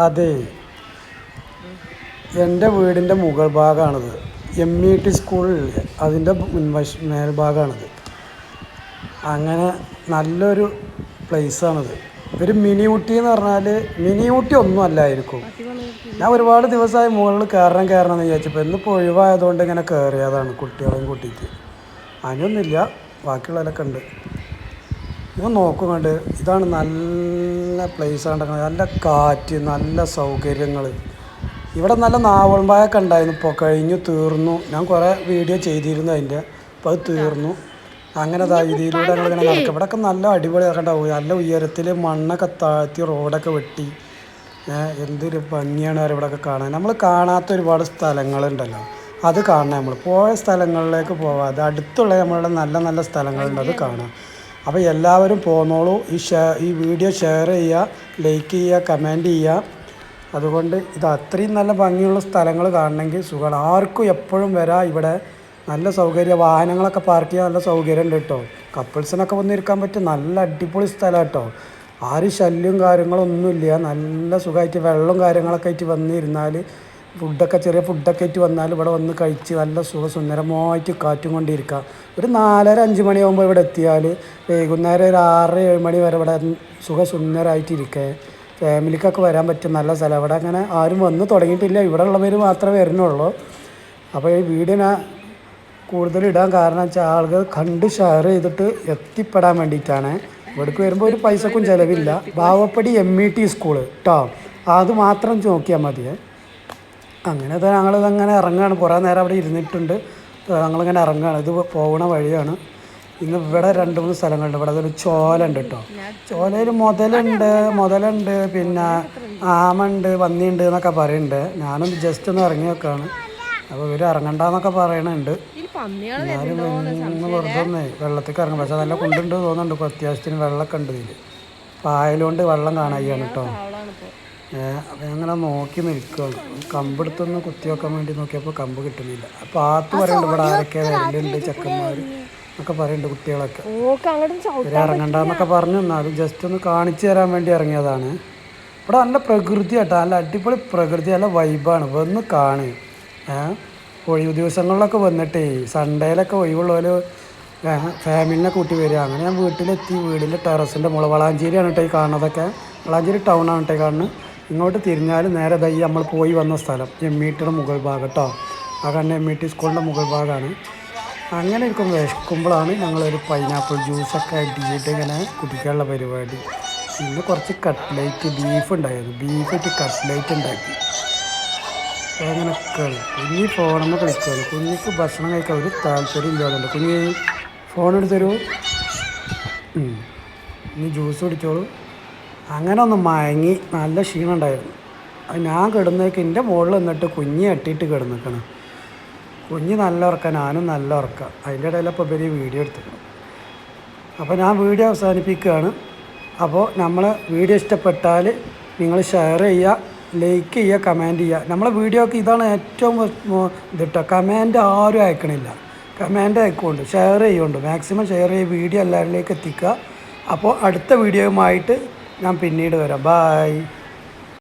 അതെ, എൻ്റെ വീടിൻ്റെ മുകൾ ഭാഗമാണിത്. MET സ്കൂളില്ലേ അതിൻ്റെ മേൽഭാഗമാണിത്. അങ്ങനെ നല്ലൊരു പ്ലേസാണിത്. ഒരു മിനി ഊട്ടി എന്ന് പറഞ്ഞാൽ മിനി ഊട്ടി ഒന്നും അല്ലായിരിക്കും. ഞാൻ ഒരുപാട് ദിവസമായി മുകളിൽ കയറണം എന്ന് വിചാരിച്ചപ്പോൾ ഇന്നിപ്പോൾ ഒഴിവായതുകൊണ്ട് ഇങ്ങനെ കയറിയതാണ് കുട്ടികളെയും കൂട്ടിയിട്ട്. അതിനൊന്നുമില്ല, ബാക്കിയുള്ളതിലൊക്കെ ഉണ്ട്. ഞാൻ നോക്കുന്നുണ്ട്, ഇതാണ് നല്ല പ്ലേസാണ്. നല്ല കാറ്റ്, നല്ല സൗകര്യങ്ങൾ. ഇവിടെ നല്ല നാവൾമ്പായൊക്കെ ഉണ്ടായിരുന്നു, ഇപ്പോൾ കഴിഞ്ഞു തീർന്നു. ഞാൻ കുറേ വീഡിയോ ചെയ്തിരുന്നു അതിൻ്റെ, അപ്പോൾ അത് തീർന്നു. അങ്ങനെ ഇതിലൂടെ ഞങ്ങളിങ്ങനെ നടക്കും. ഇവിടെയൊക്കെ നല്ല അടിപൊളിയൊക്കെ ഉണ്ടാവും. നല്ല ഉയരത്തിൽ മണ്ണൊക്കെ താഴ്ത്തി റോഡൊക്കെ വെട്ടി എന്തൊരു ഭംഗിയാണ് ഇവിടെയൊക്കെ കാണാൻ. നമ്മൾ കാണാത്ത ഒരുപാട് സ്ഥലങ്ങളുണ്ടല്ലോ, അത് കാണണം. നമ്മൾ പോയ സ്ഥലങ്ങളിലേക്ക് പോവാതെ അടുത്തുള്ള നമ്മളുടെ നല്ല നല്ല സ്ഥലങ്ങളുണ്ട്, അത് കാണാം. അപ്പോൾ എല്ലാവരും പോന്നോളൂ. ഈ വീഡിയോ ഷെയർ ചെയ്യുക, ലൈക്ക് ചെയ്യുക, കമൻറ്റ് ചെയ്യുക. അതുകൊണ്ട് ഇത് അത്രയും നല്ല ഭംഗിയുള്ള സ്ഥലങ്ങൾ കാണണമെങ്കിൽ സുഖമാണ്. ആർക്കും എപ്പോഴും വരാം. ഇവിടെ നല്ല സൗകര്യം, വാഹനങ്ങളൊക്കെ പാർക്ക് ചെയ്യാൻ നല്ല സൗകര്യം ഉണ്ട് കേട്ടോ. കപ്പിൾസിനൊക്കെ വന്നിരിക്കാൻ പറ്റും നല്ല അടിപൊളി സ്ഥലം കേട്ടോ. ആരും ശല്യവും കാര്യങ്ങളൊന്നുമില്ല. നല്ല സുഖമായിട്ട് വെള്ളവും കാര്യങ്ങളൊക്കെ ആയിട്ട് വന്നിരുന്നാൽ, ചെറിയ ഫുഡൊക്കെ ആയിട്ട് വന്നാൽ ഇവിടെ വന്ന് കഴിച്ച് നല്ല സുന്ദരമായിട്ട് കാറ്റും കൊണ്ടിരിക്കുക. ഒരു 4:30-5 മണിയാകുമ്പോൾ ഇവിടെ എത്തിയാൽ വൈകുന്നേരം ഒരു 6-7 മണി വരെ ഇവിടെ സുന്ദരമായിട്ടിരിക്കുക. ഫാമിലിക്കൊക്കെ വരാൻ പറ്റും നല്ല സ്ഥലം. ഇവിടെ അങ്ങനെ ആരും വന്ന് തുടങ്ങിയിട്ടില്ല, ഇവിടെ ഉള്ളവർ മാത്രമേ വരുന്നുള്ളൂ. അപ്പോൾ ഈ വീഡിയോ ഞാൻ കൂടുതൽ ഇടാൻ കാരണം വെച്ചാൽ ആളുകൾ കണ്ട് ഷെയർ ചെയ്തിട്ട് എത്തിപ്പെടാൻ വേണ്ടിയിട്ടാണ്. ഇവിടേക്ക് വരുമ്പോൾ ഒരു പൈസക്കും ചിലവില്ല. ബാവപ്പടി MET സ്കൂള് കേട്ടോ, അത് മാത്രം നോക്കിയാൽ മതിയേ. അങ്ങനെ ഞങ്ങളിതങ്ങനെ ഇറങ്ങുകയാണ്. കുറേ നേരം അവിടെ ഇരുന്നിട്ടുണ്ട്, ഞങ്ങളിങ്ങനെ ഇറങ്ങുകയാണ്. ഇത് പോകുന്ന വഴിയാണ്. ഇന്ന് ഇവിടെ 2-3 സ്ഥലങ്ങളുണ്ട്. ഇവിടെ അതൊരു ചോല ഉണ്ട് കേട്ടോ. ചോലയിൽ മുതലുണ്ട്, പിന്നെ ആമുണ്ട്, പന്നിയുണ്ട് എന്നൊക്കെ പറയുന്നുണ്ട്. ഞാനൊന്ന് ജസ്റ്റ് ഒന്ന് ഇറങ്ങി വെക്കാണ്. അപ്പോൾ ഇവർ ഇറങ്ങണ്ടെന്നൊക്കെ പറയണുണ്ട്. എന്നാലും ഒന്ന് വെറുതെ ഒന്ന് വെള്ളത്തേക്ക് ഇറങ്ങും. പക്ഷേ നല്ല കൊണ്ടുണ്ട് തോന്നുന്നുണ്ട്. ഇപ്പോൾ അത്യാവശ്യത്തിന് വെള്ളമൊക്കെ ഉണ്ട് ഇതിൽ. പായലുകൊണ്ട് വെള്ളം കാണാൻ കേട്ടോ. അപ്പം അങ്ങനെ നോക്കി നിൽക്കുകയാണ്. കമ്പെടുത്തൊന്ന് കുത്തി വെക്കാൻ വേണ്ടി നോക്കിയപ്പോൾ കമ്പ് കിട്ടുന്നില്ല. അപ്പോൾ ആത്ത് പറയുന്നുണ്ട് ഇവിടെ ആരൊക്കെ വരലുണ്ട് ചെക്കന്മാർ എന്നൊക്കെ പറയുന്നുണ്ട്. കുട്ടികളൊക്കെ ഇവരെ ഇറങ്ങണ്ടെന്നൊക്കെ പറഞ്ഞു. എന്നാലും ജസ്റ്റ് ഒന്ന് കാണിച്ചു തരാൻ വേണ്ടി ഇറങ്ങിയതാണ്. ഇവിടെ നല്ല പ്രകൃതി കേട്ടോ, നല്ല അടിപൊളി പ്രകൃതി, നല്ല വൈബാണ്. വന്ന് കാണുക. ഒഴിവ് ദിവസങ്ങളിലൊക്കെ വന്നിട്ടേ സൺഡേയിലൊക്കെ ഒഴിവുള്ളവർ ഫാമിലിനെ കൂട്ടി വരിക. അങ്ങനെ ഞാൻ വീട്ടിലെത്തി. വീടിൻ്റെ ടെറസിൻ്റെ മുകളിൽ വളാഞ്ചേരിയാണ് കേട്ടോ ഈ കാണുന്നതൊക്കെ. വളാഞ്ചേരി ടൗണാണ് കേട്ടോ കാണുന്നത്. ഇങ്ങോട്ട് തിരിഞ്ഞാൽ നേരെ നമ്മൾ പോയി വന്ന സ്ഥലം METയുടെ മുകൾ ഭാഗം കേട്ടോ. ആ കാണുന്ന MET സ്കൂളിൻ്റെ മുകൾ ഭാഗമാണ്. അങ്ങനെ ഇരിക്കും. വിശക്കുമ്പോഴാണ് ഞങ്ങളൊരു പൈനാപ്പിൾ ജ്യൂസൊക്കെ അടിച്ചിട്ട് ഇങ്ങനെ കുടിക്കാനുള്ള പരിപാടി. പിന്നെ കുറച്ച് കട്ട്ലേറ്റ് ബീഫ് ഉണ്ടായിരുന്നു, ബീഫിട്ട് കട്ട്ലേറ്റ് ഉണ്ടാക്കി. അങ്ങനെ കുഞ്ഞി ഫോണെന്ന് കളിക്കുകയാണ്. കുഞ്ഞിക്ക് ഭക്ഷണം കഴിക്കാൻ ഒരു താല്പര്യം ഇല്ലാതുണ്ട്. കുഞ്ഞി ഫോൺ എടുത്തരൂ, ഇനി ജ്യൂസ് കുടിച്ചോളൂ. അങ്ങനെ ഒന്ന് മയങ്ങി, നല്ല ക്ഷീണം ഉണ്ടായിരുന്നു. അത് ഞാൻ കിടന്നേക്ക് എൻ്റെ മുകളിൽ നിന്നിട്ട് കുഞ്ഞി അട്ടിയിട്ട് കിടന്നിക്കണം. കുഞ്ഞ് നല്ല ഉറക്കം, ഞാനും നല്ല ഉറക്കം. അതിൻ്റെ ഇടയിലപ്പോൾ ഇവർ വീഡിയോ എടുത്തിക്കണം. അപ്പോൾ ഞാൻ വീഡിയോ അവസാനിപ്പിക്കുകയാണ്. അപ്പോൾ നമ്മൾ വീഡിയോ ഇഷ്ടപ്പെട്ടാൽ നിങ്ങൾ ഷെയർ ചെയ്യുക, ലൈക്ക് ചെയ്യുക, കമൻറ്റ് ചെയ്യുക. നമ്മളെ വീഡിയോക്ക് ഇതാണ് ഏറ്റവും ഇതിട്ടോ. കമൻറ്റ് ആരും അയക്കണില്ല. കമൻറ്റ് അയക്കുകൊണ്ട് ഷെയർ ചെയ്യുകൊണ്ട് മാക്സിമം ഷെയർ ചെയ്യുക, വീഡിയോ എല്ലാവരിലേക്ക് എത്തിക്കുക. അപ്പോൾ അടുത്ത വീഡിയോയുമായിട്ട് ഞാൻ പിന്നീട് വരാം. ബായ്.